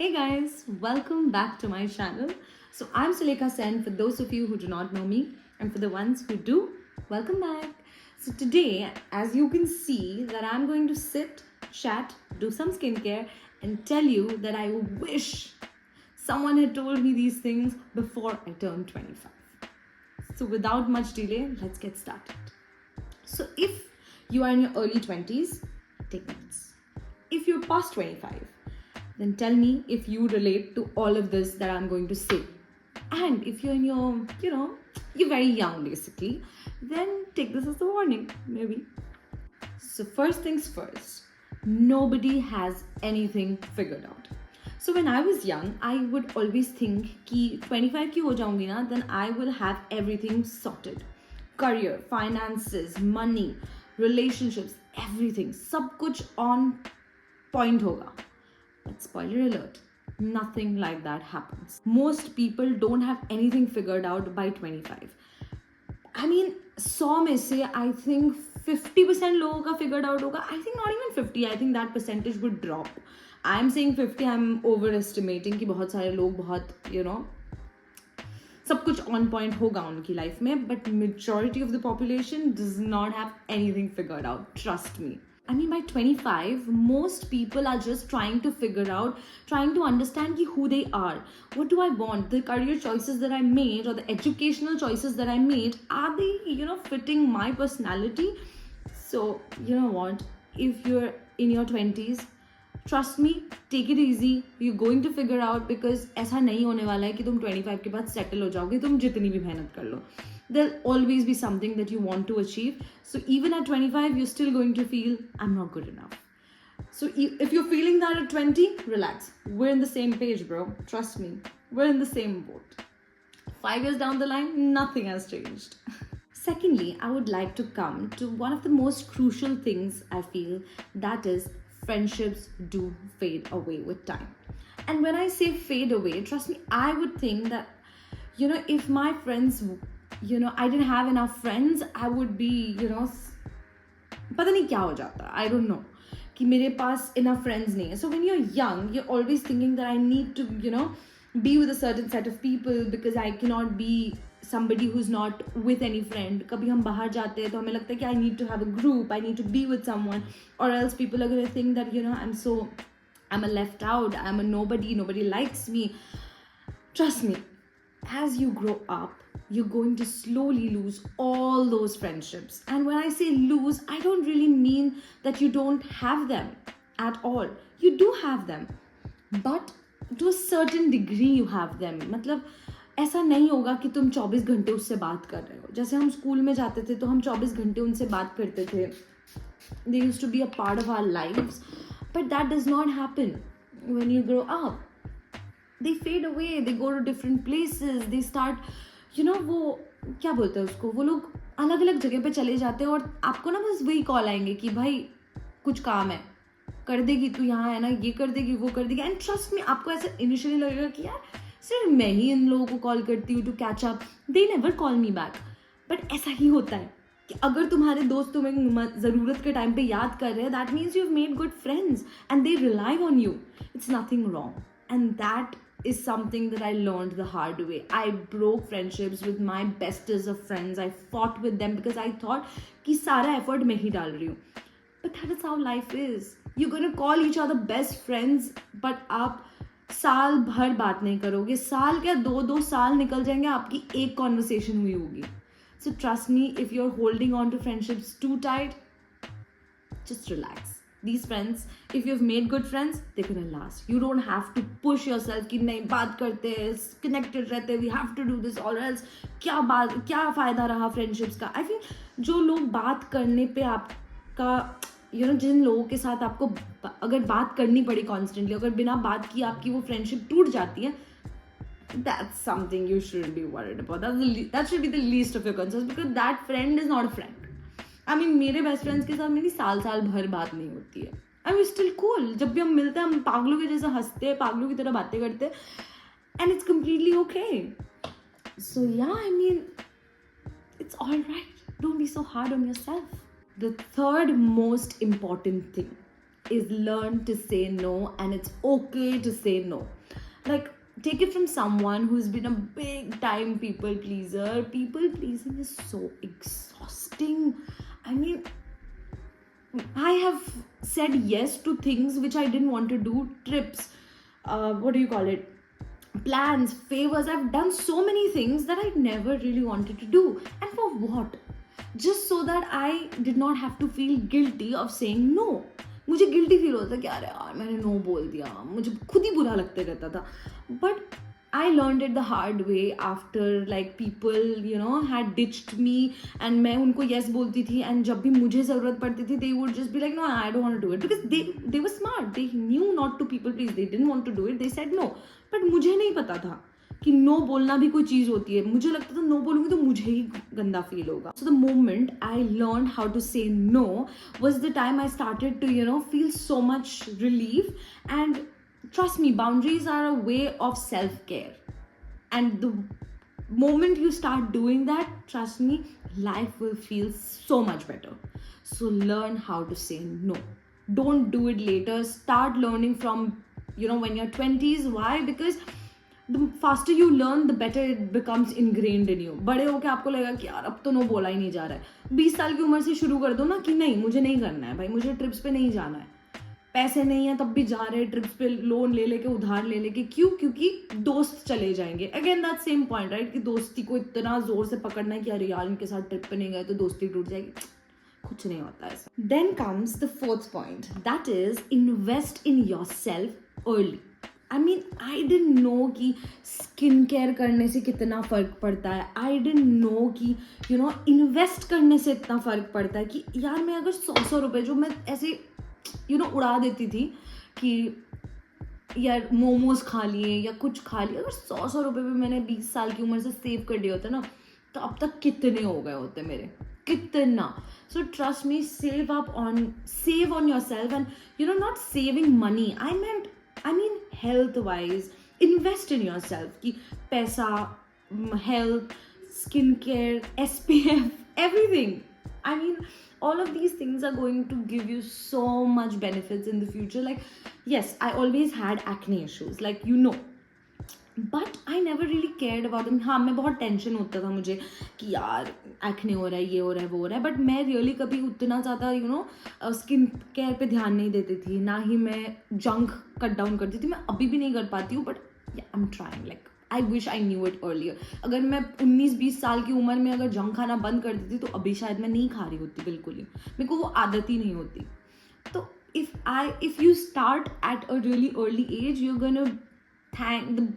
Hey guys, welcome back to my channel. So I'm Sulekha Sen for those of you who do not know me, and for the ones who do, welcome back. So today, as you can see, that I'm going to sit, chat, do some skincare and tell you that I wish someone had told me these things before I turned 25. So without much delay, let's get started. So if you are in your early 20s, take notes. If you're past 25, then tell me if you relate to all of this that I'm going to say. And if you're in your, you're very young basically, then take this as a warning, maybe. So, first things first, nobody has anything figured out. So, when I was young, I would always think कि 25 की हो जाऊंगी ना, then I will have everything sorted. Career, finances, money, relationships, everything. सब कुछ on point होगा. But spoiler alert, nothing like that happens. Most people don't have anything figured out by 25. I mean, 100 में से I think 50% लोगों का figured out होगा. I think not even 50. I think that percentage would drop. I'm saying 50. I'm overestimating कि बहुत सारे लोग बहुत सब कुछ on point होगा उनकी life में. But majority of the population does not have anything figured out. Trust me. I mean, by 25, most people are just trying to figure out, trying to understand who they are. What do I want? The career choices that I made or the educational choices that I made, are they, fitting my personality? So, you know what? If you're in your 20s, trust me, take it easy. You're going to figure out, because ऐसा नहीं होने वाला है कि तुम 25 के बाद settle हो जाओगे तुम जितनी भी मेहनत कर लो. There'll always be something that you want to achieve. So even at 25, you're still going to feel, I'm not good enough. So if you're feeling that at 20, relax. We're in the same page, bro. Trust me. We're in the same boat. 5 years down the line, nothing has changed. Secondly, I would like to come to one of the most crucial things I feel, that is, friendships do fade away with time. And when I say fade away, trust me, I would think that, if my friends, I didn't have enough friends, I would be, पता नहीं क्या हो जाता, I don't know, कि मेरे पास enough friends नहीं है. So when you're young, you're always thinking that I need to, be with a certain set of people because I cannot be somebody who's not with any friend. कभी हम बाहर जाते हैं तो हमें लगता है कि I need to have a group, I need to be with someone, or else people are going to think that, I'm a left out, I'm a nobody, nobody likes me. Trust me, as you grow up, you're going to slowly lose all those friendships. And when I say lose, I don't really mean that you don't have them at all. You do have them, but to a certain degree you have them. मतलब ऐसा नहीं होगा कि तुम 24 घंटे उससे बात कर रहे हो. जैसे हम स्कूल में जाते थे तो हम 24 घंटे उनसे बात करते थे. They used to be a part of our lives. But that does not happen when you grow up. They fade away, they go to different places, they start, वो क्या बोलते हैं उसको, वो लोग अलग अलग जगह पे चले जाते हैं और आपको ना बस वही कॉल आएंगे कि भाई कुछ काम है, कर देगी तू, यहाँ है ना, ये कर देगी, वो कर देगी. एंड ट्रस्ट में आपको ऐसा इनिशियली लगेगा कि यार सिर्फ मैं ही इन लोगों को कॉल करती हूँ to catch up, they never call me back. But ऐसा ही होता है कि अगर तुम्हारे दोस्त तुम्हें ज़रूरत के टाइम पे याद कर रहे हैं, that means you have made good friends and they rely on you. It's nothing wrong. And that is something that I learned the hard way. I broke friendships with my bestest of friends. I fought with them because I thought कि सारा effort मैं ही डाल रही हूँ. But that is how life is. You're gonna call each other best friends, but आप साल भर बात नहीं करोगे. साल क्या, 2 साल निकल जाएंगे, आपकी एक conversation हुई होगी. So trust me, if you're holding on to friendships too tight, just relax. These friends, if you've made good friends, they're gonna last. You don't have to push yourself कि नहीं बात करते हैं, connected रहते हैं, we have to do this or else क्या फ़ायदा रहा friendships का. I feel जो लोग बात करने पे आपका, जिन लोगों के साथ आपको अगर बात करनी पड़ी constantly, अगर बिना बात की आपकी वो friendship टूट जाती है, that's something you shouldn't be worried about. That should be the least of your concerns, because that friend is not a friend. I mean, मेरे बेस्ट फ्रेंड्स के साथ मेरी साल भर बात नहीं होती है. I mean still cool. जब भी हम मिलते हैं हम पागलों के जैसे हंसते हैं, पागलों की तरह बातें करते हैं, एंड इट्स कम्प्लीटली ओके. सो या, I mean it's all right. Don't be so hard on yourself. The third most important thing is learn to say no, and it's okay to say no. Like, take it from someone who's been a big time people pleaser. People pleasing is so exhausting. I mean, I have said yes to things which I didn't want to do. Trips, what do you call it? Plans, favors. I've done so many things that I never really wanted to do. And for what? Just so that I did not have to feel guilty of saying no. मुझे guilty feel होता कि अरे यार मैंने no बोल दिया, मुझे खुद ही बुरा लगते रहता था. But I learned it the hard way after like people had ditched me and मैं उनको yes बोलती थी, and जब भी मुझे ज़रूरत पड़ती थी they would just be like no, I don't want to do it, because they were smart, they knew not to people please, they didn't want to do it, they said no. but मुझे नहीं पता था कि no बोलना भी कोई चीज़ होती है. मुझे लगता था नो बोलूँगी तो मुझे ही गंदा फील होगा. So the moment I learned how to say no was the time I started to feel so much relief. And trust me, boundaries are a way of self-care. And the moment you start doing that, trust me, life will feel so much better. So learn how to say no. Don't do it later. Start learning from, when you're 20s. Why? Because the faster you learn, the better it becomes ingrained in you. बड़े होके आपको लगेगा कि यार अब तो no बोला ही नहीं जा रहा है. 20 साल की उम्र से शुरू कर दो ना कि नहीं, मुझे नहीं करना है भाई, मुझे ट्रिप्स पे नहीं जाना है. पैसे नहीं है तब भी जा रहे हैं ट्रिप्स पे, लोन ले लेके, उधार ले लेके. क्यों? क्योंकि दोस्त चले जाएंगे. Again that same point, right, कि दोस्ती को इतना जोर से पकड़ना है कि अरे यार इनके साथ ट्रिप पे नहीं गए तो दोस्ती टूट जाएगी. कुछ नहीं होता ऐसा. Then comes the fourth point, that is invest in yourself early. I mean, I didn't know कि स्किन केयर करने से कितना फ़र्क पड़ता है. I didn't know कि इन्वेस्ट करने से इतना फ़र्क पड़ता है. कि यार मैं अगर 100 रुपये जो मैं ऐसे उड़ा देती थी कि यार मोमोज खा लिए या कुछ खा लिया, अगर 100 रुपये भी मैंने 20 साल की उम्र से सेव कर दिए होते ना, तो अब तक कितने हो गए होते मेरे, कितना. So trust me, save on yourself. And not saving money, I mean health wise, invest in yourself. कि पैसा, health, skincare, SPF, everything. I mean, all of these things are going to give you so much benefits in the future. Like, yes, I always had acne issues, like but I never really cared about them. हाँ, मैं बहुत tension होता था मुझे कि यार acne हो रहा है, ये हो रहा है, वो हो रहा है. बट मैं रियली कभी उतना ज़्यादा स्किन केयर पे ध्यान नहीं देती थी. ना ही मैं जंक कट डाउन करती थी. मैं अभी भी नहीं कर पाती हूँ, but I am trying. Like I wish I knew it earlier. अगर मैं 19-20 साल की उम्र में अगर जंक खाना बंद कर देती तो अभी शायद मैं नहीं खा रही होती बिल्कुल ही. मेरे को वो आदत ही नहीं होती. तो if you start at a really early age, you're gonna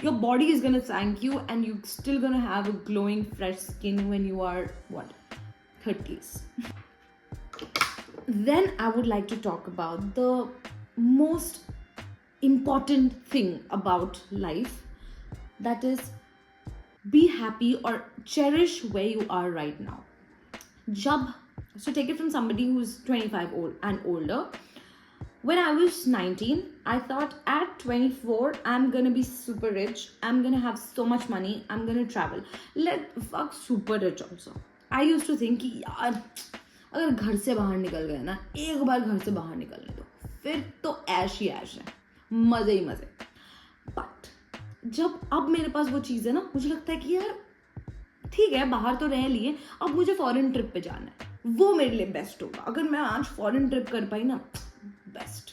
your body is gonna thank you, and you're still gonna have a glowing fresh skin when you are 30s. Then I would like to talk about the most important thing about life, that is be happy or cherish where you are right now. So take it from somebody who's 25 and older. When I was 19, I thought at 24, I'm gonna be super rich. I'm gonna have so much money. I'm gonna travel. Fuck super rich also. I used to think कि यार अगर घर से बाहर निकल गए ना, एक बार घर से बाहर निकलने दो, फिर तो ऐश ही ऐश है, मज़े ही मज़े. बट जब अब मेरे पास वो चीज़ है ना, मुझे लगता है कि यार ठीक है, बाहर तो रह लिए, अब मुझे फॉरेन ट्रिप पे जाना है. वो मेरे लिए बेस्ट होगा. अगर मैं आज फॉरेन ट्रिप कर पाई ना, बेस्ट.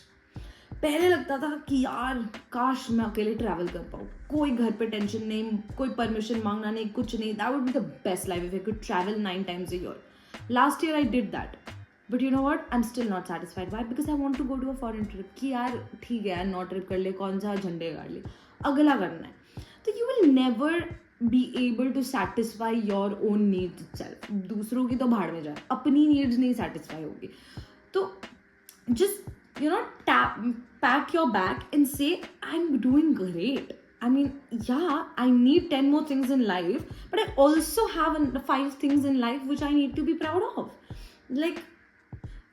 पहले लगता था कि यार काश मैं अकेले ट्रैवल कर पाऊँ, कोई घर पे टेंशन नहीं, कोई परमिशन मांगना नहीं, कुछ नहीं. That would be the best life if I could travel 9 times a year. Last year I did that, but you know what, I am still not satisfied. Why? Because I want to go to a foreign trip. कि यार ठीक है यार, नौ trip कर ले, कौन सा झंडे गाड़ ले, अगला करना है. तो you will never be able to satisfy your own needs itself. दूसरों की तो भाड़ में जाए, अपनी needs नहीं satisfy होगी. तो just pack your bag and say I'm doing great. I mean, yeah, I need 10 more things in life, but I also have 5 things in life which I need to be proud of. Like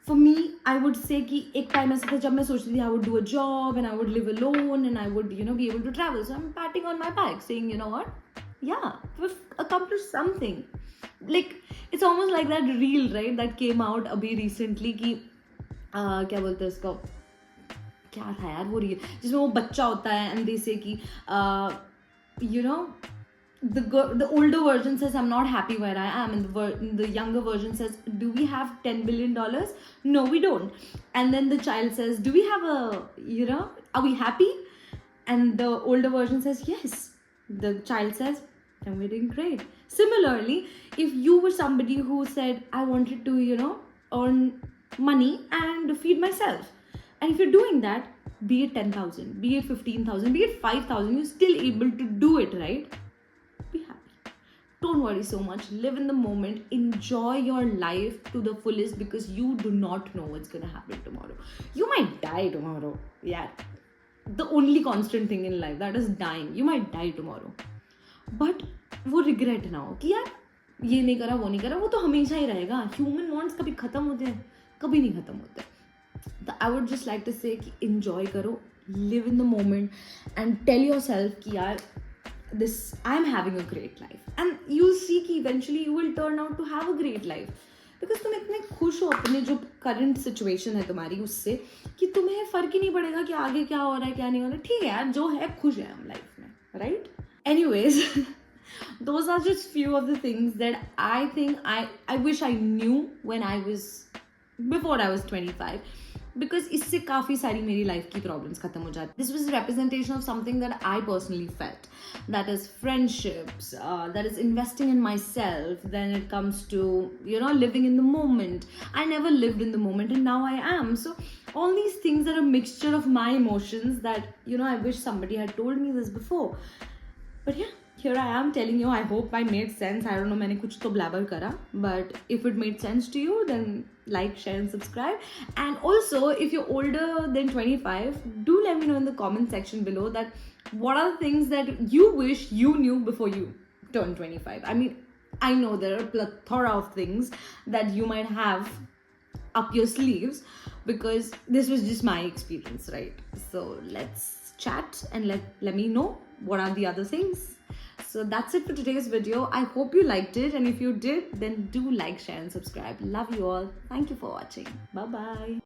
for me, I would say कि एक time ऐसा था जब मैं सोचती थी I would do a job and I would live alone and I would be able to travel. So I'm patting on my back saying, you know what, yeah, we've accomplished something. Like it's almost like that reel, right, that came out abhi recently कि क्या बोलते हैं उसको, क्या था यार वो reel जिसमें वो बच्चा होता है एंड दे से कि you know the older version says I'm not happy where I am, and the younger version says, do we have $10 billion? No, we don't. And then the child says, do we have are we happy? And the older version says yes. The child says, then we're doing great. Similarly, if you were somebody who said, I wanted to earn money and feed myself, and if you're doing that, be it 10,000, be it 15,000, be it 5,000, you're still able to do it, right? Be happy. Don't worry so much. Live in the moment. Enjoy your life to the fullest, because you do not know what's going to happen tomorrow. You might die tomorrow. Yeah. The only constant thing in life, that is dying. You might die tomorrow. But वो regret ना हो कि यार ये नहीं करा वो नहीं करा, वो तो हमेशा ही रहेगा. Human wants कभी खत्म होते हैं, कभी नहीं खत्म होते. So I would just like to say कि enjoy करो, live in the moment, and tell yourself कि यार I'm having a great life, and you'll see कि eventually you will turn out to have a great life, because तुम इतने खुश हो अपने जो current situation है तुम्हारी उससे कि तुम्हें फर्क ही नहीं पड़ेगा कि आगे क्या हो रहा है क्या नहीं हो रहा है. ठीक है यार, जो है खुश है हम लाइफ में, right? Anyways, those are just few of the things that I think I wish I knew before I was 25. Because इससे काफ़ी सारी मेरी लाइफ की प्रॉब्लम्स खत्म हो जाती. This was a representation of something that I personally felt. That is friendships, that is investing in myself. Then it comes to, living in the moment. I never lived in the moment, and now I am. So all these things are a mixture of my emotions that, I wish somebody had told me this before. But yeah, here I am telling you. I hope I made sense. I don't know, मैंने कुछ तो blabber करा. But if it made sense to you, then like, share and subscribe. And also, if you're older than 25, do let me know in the comment section below that what are the things that you wish you knew before you turned 25. I mean, I know there are a plethora of things that you might have up your sleeves, because this was just my experience, right? So let's chat and let me know what are the other things. So that's it for today's video. I hope you liked it, and if you did, then do like, share and subscribe. Love you all. Thank you for watching. Bye bye.